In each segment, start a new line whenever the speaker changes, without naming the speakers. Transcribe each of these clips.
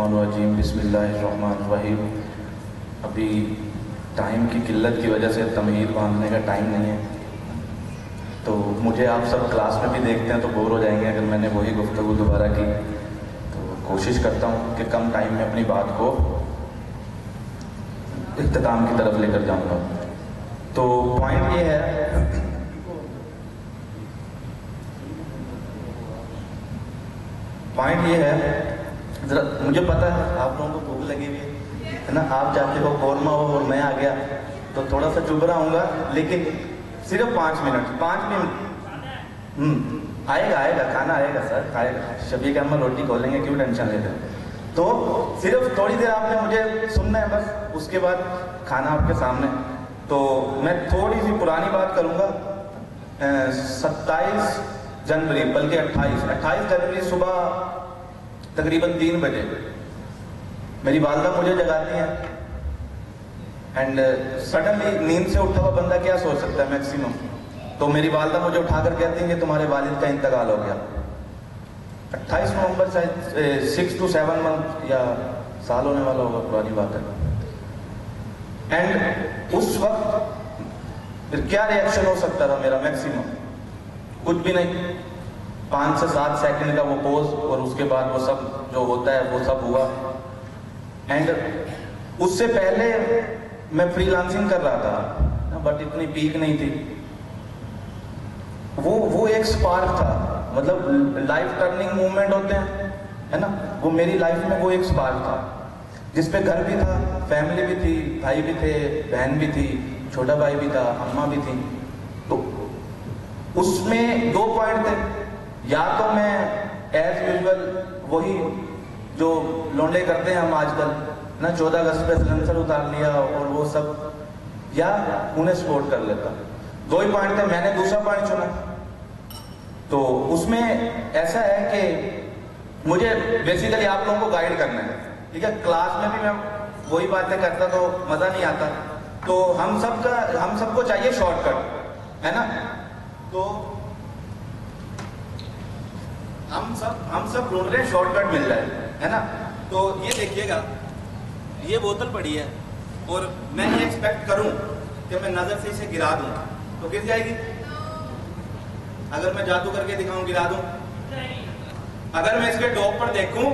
मिनश्शैतानिर्रजीम बिस्मिल्लाहिर्रहमानिर्रहीम। अभी टाइम की किल्लत की वजह से तमहीद बांधने का टाइम नहीं है, तो मुझे आप सब क्लास में भी देखते हैं तो बोर हो जाएंगे अगर मैंने वही गुफ्तगू दोबारा की। तो कोशिश करता हूँ कि कम टाइम में अपनी बात को इख्तिताम की तरफ लेकर जाऊँगा। तो पॉइंट ये है, ज़रा मुझे पता है आप लोगों को भूख लगी हुई है ना, आप चाहते हो कौरमा हो और मैं आ गया तो थोड़ा सा चुभ रहा हूँगा, लेकिन सिर्फ 5 मिनट आएगा खाना आएगा सर, आएगा। शफीक अहमद रोटी खोलेंगे, क्यों टेंशन लेते हैं। तो सिर्फ थोड़ी देर आपने मुझे सुनना है बस, उसके बाद खाना आपके सामने। तो मैं थोड़ी सी पुरानी बात करूँगा। 27 जनवरी बल्कि 28 जनवरी सुबह तकरीबन 3 बजे मेरी वालदा मुझे जगाती हैं। एंड सडनली नींद से उठा हुआ बंदा क्या सोच सकता है मैक्सिमम, तो मेरी वालदा मुझे उठाकर कहती हैं कि तुम्हारे वालिद का इंतकाल हो गया। 28 नवंबर शायद 6 to 7 मंथ या साल होने वाला होगा, पुरानी बात है। एंड उस वक्त फिर क्या रिएक्शन हो सकता था मेरा मैक्सिमम, कुछ भी नहीं। 5 से 7 सेकंड का वो पोज और उसके बाद वो सब जो होता है वो सब हुआ। एंड उससे पहले मैं फ्रीलांसिंग कर रहा था बट इतनी पीक नहीं थी। वो एक स्पार्क था, मतलब लाइफ टर्निंग मूवमेंट होते हैं है ना, वो मेरी लाइफ में वो एक स्पार्क था जिसपे घर भी था, फैमिली भी थी, भाई भी थे, बहन भी थी, छोटा भाई भी था, अम्मा भी थी। तो उसमें 2 पॉइंट थे, या तो मैं एज यूजुअल वही जो लौंडे करते हैं हम आजकल ना, 14 अगस्त पे सिलेंसर उतार लिया और वो सब, या उन्हें सपोर्ट कर लेता। 2 ही पॉइंट थे, मैंने दूसरा पॉइंट चुना। तो उसमें ऐसा है कि मुझे बेसिकली आप लोगों को गाइड करना है, ठीक है। क्लास में भी मैं वही बातें करता तो मजा नहीं आता, तो हम सबको चाहिए शॉर्टकट, है ना। तो हम सब ढूंढ रहे हैं शॉर्टकट मिल जाए, है ना। तो ये देखिएगा, ये बोतल पड़ी है और मैं ये एक्सपेक्ट करूं कि मैं नजर से इसे गिरा दूं तो गिर जाएगी। अगर मैं जादू करके दिखाऊं गिरा दूं, अगर मैं इसके टॉप पर देखूं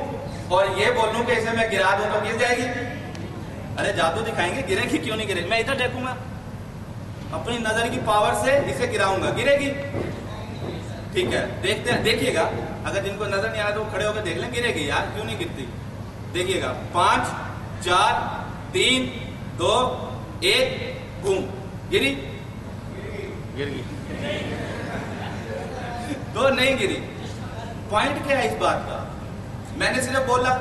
और ये बोलूं कि इसे मैं गिरा दूं तो गिर जाएगी। अरे जादू दिखाएंगे, गिरेगी क्यों नहीं गिरेगी। मैं इधर देखूंगा, अपनी नजर की पावर से इसे गिराऊंगा, गिरेगी। ठीक है, देखते हैं, देखिएगा। अगर जिनको नजर नहीं आ रहा तो खड़े होकर देख लें, गिरेगी यार, क्यों नहीं गिरती। देखिएगा, 5 4 3 2 1 बूम, गिरी, गिर गई। तो नहीं गिरी। पॉइंट क्या है इस बात का, मैंने सिर्फ बोला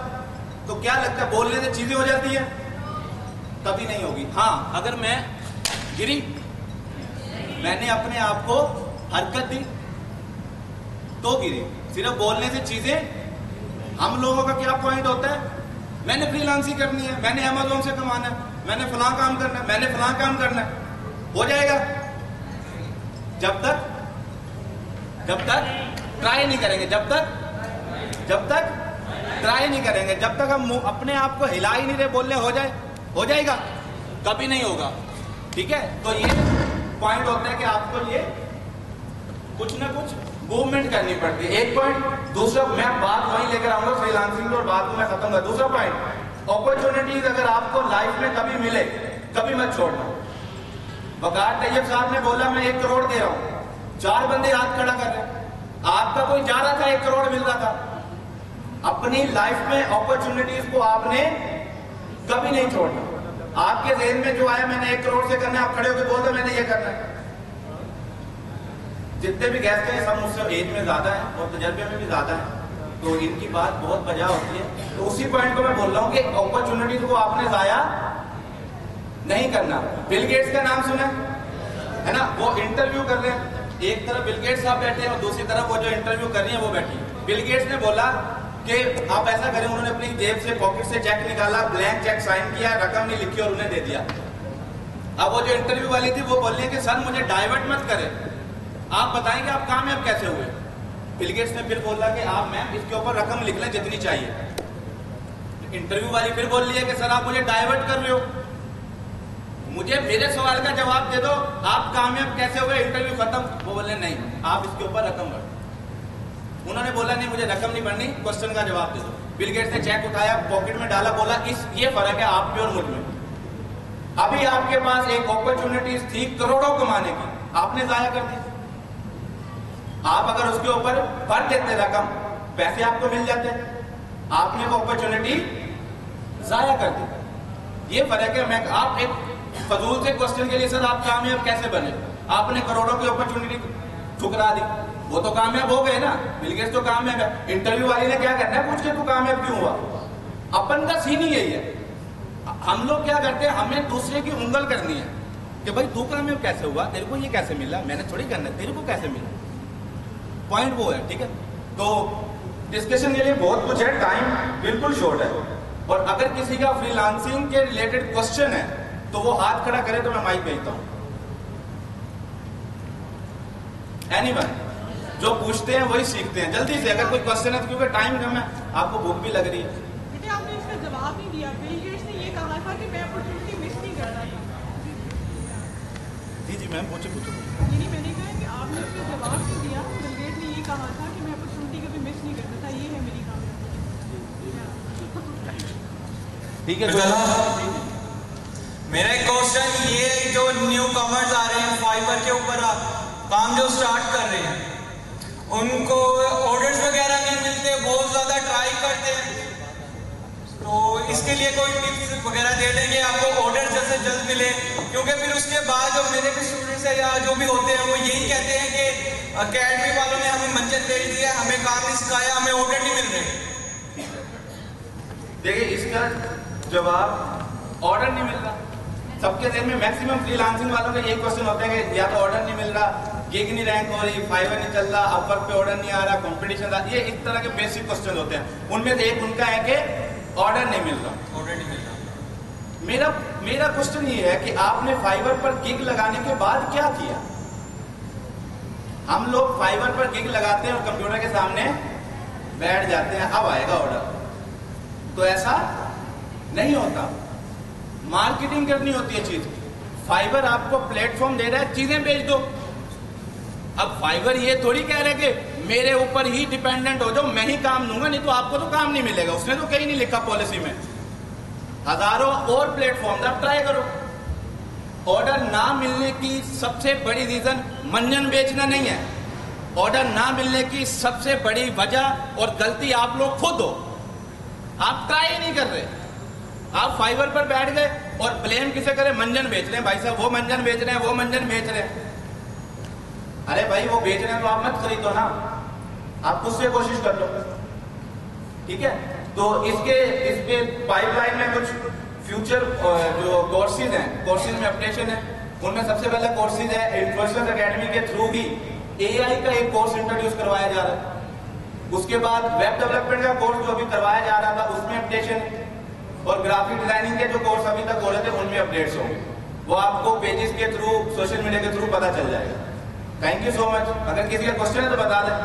तो क्या लगता है बोलने से चीजें हो जाती है, कभी नहीं होगी। हाँ, अगर मैं गिरी, मैंने अपने आप को हरकत दी तो गिरी। सिर्फ बोलने से चीजें, हम लोगों का क्या पॉइंट होता है, मैंने फ्रीलांसिंग करनी है, मैंने अमेज़न से कमाना है, मैंने फलां काम करना है, मैंने फलां काम करना है, हो जाएगा। जब तक ट्राई नहीं करेंगे, जब तक ट्राई नहीं करेंगे, जब तक हम अपने आप को हिला ही नहीं रहे, बोलने हो जाएगा, कभी नहीं होगा। ठीक है, तो ये पॉइंट होता है कि आपको ये कुछ ना कुछ मूवमेंट करनी पड़ती है। एक पॉइंट। दूसरा, मैं बात वहीं लेकर आऊंगा फ्रीलांसिंग और बात को मैं खत्म कर। दूसरा पॉइंट, अपॉर्चुनिटीज अगर आपको लाइफ में कभी मिले, कभी मत छोड़ना। वकार तैयब साहब ने बोला मैं 1 करोड़ दे रहा हूं, 4 बंदे हाथ खड़ा कर रहे, आपका कोई जा रहा था 1 करोड़ मिल रहा था। अपनी लाइफ में अपॉर्चुनिटीज को आपने कभी नहीं छोड़ना। आपके जेहन में जो आया मैंने 1 करोड़ से करना है, आप खड़े होकर बोल दो मैंने ये करना है। जितने भी गेस्ट हैं सब मुझसे एज में ज्यादा है और तजर्बे में भी ज्यादा है, तो इनकी बात बहुत बजा होती है। तो उसी पॉइंट को मैं बोल रहा हूँ कि अपॉर्चुनिटीज को आपने जाया नहीं करना। बिल गेट्स का नाम सुना है ना, वो इंटरव्यू कर रहे हैं, एक तरफ बिल गेट्स साहब बैठे हैं और दूसरी तरफ वो जो इंटरव्यू कर रही है वो बैठी। बिल गेट्स ने बोला कि आप ऐसा करें, उन्होंने अपनी जेब से पॉकेट से चेक निकाला, ब्लैंक चेक साइन किया, रकम नहीं लिखी और उन्हें दे दिया। अब वो जो इंटरव्यू वाली थी वो बोल रही है कि सर मुझे डाइवर्ट मत करें, आप बताएं कि आप कामयाब कैसे हुए। बिल गेट्स ने फिर बोला कि आप मैम इसके ऊपर रकम लिख लें जितनी चाहिए। इंटरव्यू वाली फिर बोल रही है कि सर आप मुझे डाइवर्ट कर रहे हो, मुझे मेरे सवाल का जवाब दे दो, आप कामयाब कैसे हो गए, इंटरव्यू खत्म। वो बोले नहीं, आप इसके ऊपर रकम भर। उन्होंने बोला नहीं मुझे रकम नहीं भरनी, क्वेश्चन का जवाब दे दो। बिल गेट्स ने चेक उठाया, पॉकेट में डाला, बोला ये फर्क है आप में और मुझ में। अभी आपके पास एक अपॉर्चुनिटी थी करोड़ों कमाने की, आपने जाया कर दी। आप अगर उसके ऊपर भर देते रकम, पैसे आपको मिल जाते, आपने वो अपॉर्चुनिटी जाया कर दी। ये फर्क है। मैं आप एक फजूल से क्वेश्चन के लिए सर आप कामयाब कैसे बने, आपने करोड़ों की अपॉर्चुनिटी ठुकरा दी, वो तो कामयाब हो गए ना। बिल गेट्स तो कामयाब है। इंटरव्यू वाली ने क्या करना है, पूछ के तू कामयाब क्यों हुआ। अपन का सीन ही यही है। हम लोग क्या करते हैं, हमें दूसरे की उंगल करनी है कि भाई तू कामयाब कैसे हुआ, तेरे को ये कैसे मिला, मैंने थोड़ी करना है, तेरे को कैसे मिला। पॉइंट वो है, ठीक है। तो डिस्कशन के लिए बहुत कुछ है, टाइम बिल्कुल शॉर्ट है। और अगर किसी का फ्रीलांसिंग के रिलेटेड क्वेश्चन है तो वो हाथ खड़ा करे तो मैं माइक भेजता हूं। एनीवन, जो पूछते हैं वही सीखते हैं। जल्दी से अगर कोई क्वेश्चन है, क्योंकि टाइम कम है, आपको भूख भी लग रही है।
आपने इसका जवाब नहीं दिया। बिल गेट्स ने ये कहा था कि मैं अपॉर्चुनिटी मिस नहीं कर रहा था।
जी मैम, पूछो।
नहीं, मैंने कहा कि आपने इसका जवाब नहीं दिया। बिल गेट्स ने ये कहा था कि मैं अपॉर्चुनिटी कभी मिस नहीं करता था। ये है मेरी कामयाबी।
ठीक है।
मेरा एक क्वेश्चन ये, जो न्यू कमर्स आ रहे हैं फाइबर के ऊपर काम जो स्टार्ट कर रहे हैं, उनको ऑर्डर्स वगैरह नहीं मिलते, बहुत ज्यादा ट्राई करते हैं, तो इसके लिए कोई टिप्स वगैरह दे देंगे आपको ऑर्डर जल्द से जल्द मिले। क्योंकि फिर उसके बाद जो मेरे भी स्टूडेंट्स है या जो भी होते हैं वो यही कहते हैं कि अकेडमी वालों ने हमें मंजर भेज दिया, हमें काम नहीं सिखाया, हमें ऑर्डर नहीं मिल रहे।
देखिए इसका जवाब ऑर्डर नहीं मिल रहा। सबके ज़हन में मैक्सिमम फ्रीलांसिंग वालों का यही क्वेश्चन होता है कि या तो ऑर्डर नहीं मिल रहा, गिग नहीं रैंक हो रही, फाइवर नहीं चल रहा, अपवर्क पे ऑर्डर नहीं आ रहा, कंपटीशन। ये इस तरह के बेसिक क्वेश्चन होते हैं। उनमें से एक उनका है कि ऑर्डर नहीं मिल रहा।
ऑर्डर नहीं मिल रहा।
मेरा क्वेश्चन ये है कि आपने फाइवर पर गिग लगाने के बाद क्या किया। हम लोग फाइवर पर गिग लगाते हैं और कंप्यूटर के सामने बैठ जाते हैं, अब आएगा ऑर्डर। तो ऐसा नहीं होता। मार्केटिंग करनी होती है चीज। फाइवर आपको प्लेटफॉर्म दे रहा है, चीजें बेच दो। अब फाइवर ये थोड़ी कह रहे कि मेरे ऊपर ही डिपेंडेंट हो जाओ, मैं ही काम दूंगा, नहीं तो आपको तो काम नहीं मिलेगा। उसने तो कहीं नहीं लिखा पॉलिसी में। हजारों और प्लेटफॉर्म आप ट्राई करो। ऑर्डर ना मिलने की सबसे बड़ी रीजन मंजन बेचना नहीं है। ऑर्डर ना मिलने की सबसे बड़ी वजह और गलती आप लोग खुद हो। आप ट्राई नहीं कर रहे। आप फाइवर पर बैठ गए और ब्लेम किसे करें, मंजन बेच रहे हैं भाई साहब, वो मंजन बेच रहे हैं, वो मंजन बेच रहे हैं। अरे भाई वो बेच रहे हैं तो आप मत खरीदो ना, आप खुद से कोशिश कर लो। ठीक है। तो इसके पाइपलाइन में कुछ फ्यूचर जो कोर्सेज हैं, कोर्सेज में अपडेशन है। उनमें सबसे पहला कोर्सेज है इन्फ्लुएंसर्स एकेडमी के थ्रू ही एआई का एक कोर्स इंट्रोड्यूस करवाया जा रहा है। उसके बाद वेब डेवलपमेंट का कोर्स जो अभी करवाया जा रहा था उसमें अपडेशन, और ग्राफिक डिजाइनिंग के जो कोर्स अभी तक हो रहे थे उनमें अपडेट्स होंगे। वो आपको पेजेस के थ्रू, सोशल मीडिया के थ्रू पता चल जाएगा। Thank you so much. अगर किसी का क्वेश्चन है तो बता दें।